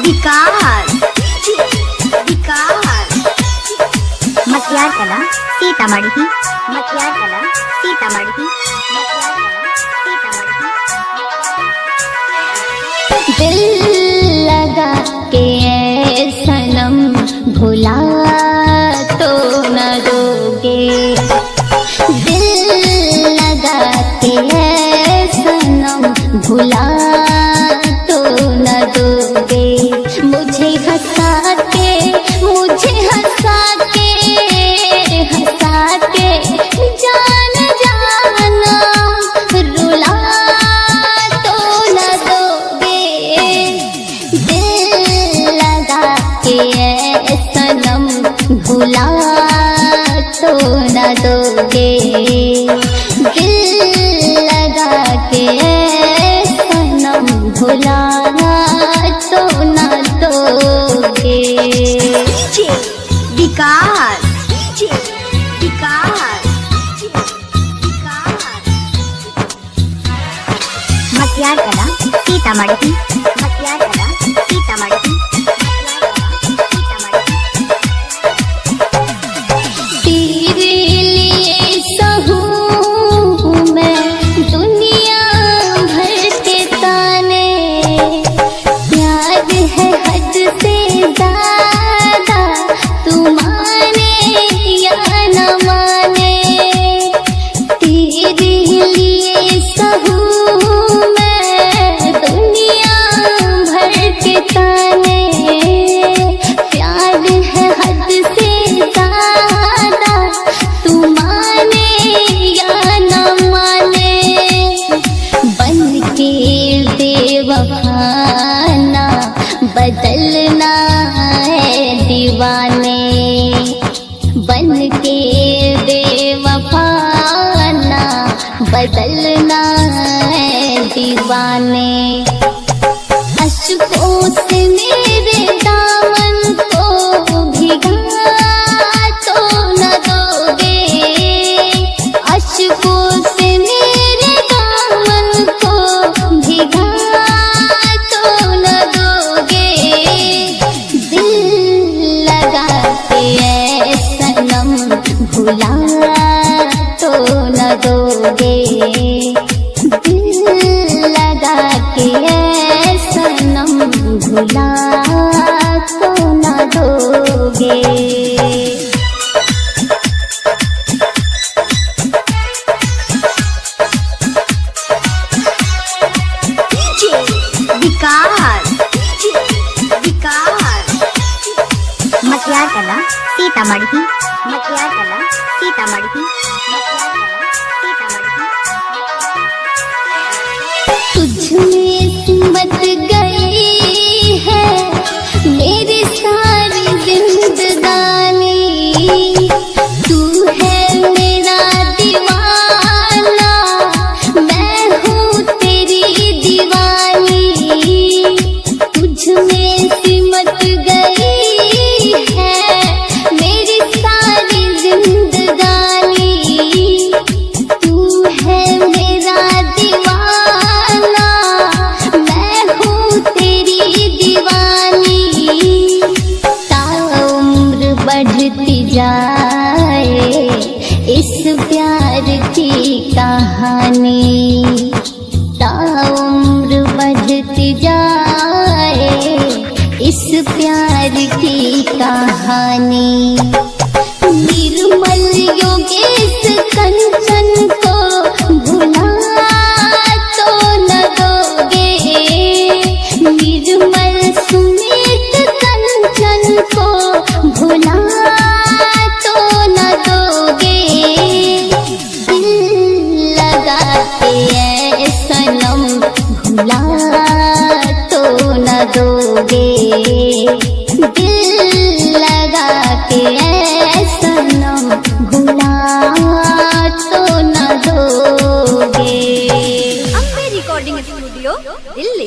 विकास विकास मटियार कला सीतामढ़ी मटियार कला सीतामढ़ी दिल लगा के ऐ सनम भुला तो न दोगे, दिल लगा के ऐ सनम भुला तो न दोगे। मुझे हंसा के जान जाना रुला तो न दोगे। दिल लगा के ऐ सनम भुला तो न दोगे, दिल लगा के ऐ सनम भुला तो न दोगे। विकास विकास मटियार कला सीतामढ़ी मटियार कला सीतामढ़ी तेरे लिए सहूँ मैं दुनिया भर के ताने, प्यार है हद से ज़्यादा तू माने या न माने। तेरे लिए सहूँ मैं दुनिया भर के ताने, प्यार है हद से ज़्यादा तू माने या न माने। बन के बेवफाना बदलना है दीवाने, बन के बेवफाना बदलना है दीवाने। अश्कों से मेरे दामन को भिगा तो न दोगे, अश्कों से मेरे दामन को भिगा तो न दोगे। दिल लगा के ऐ सनम भुला तो न दोगे, दिल लगा के ऐ सनम भुला तो न दोगे। विकास विकास मटियार कला सीतामढ़ी मटियार कला सीतामढ़ी तुझ में सिमट गई है मेरी सारी जिंदगानी, तू है मेरा दीवाना मैं हूँ तेरी दीवानी। तुझ में सिमट गई है मेरी सारी जिंदगानी, तू है मेरा दीवाना मैं हूँ तेरी दीवानी। ताउम्र बढ़ती जाए इस प्यार की कहानी, ताउम्र बढ़ती जाए इस प्यार की कहानी। निर्मल योगेश कंचन को भुला तो न दोगे, निर्मल सुमित कंचन को भुला तो न दोगे। दिल लगा के ऐ सनम भुला तो न दोगे,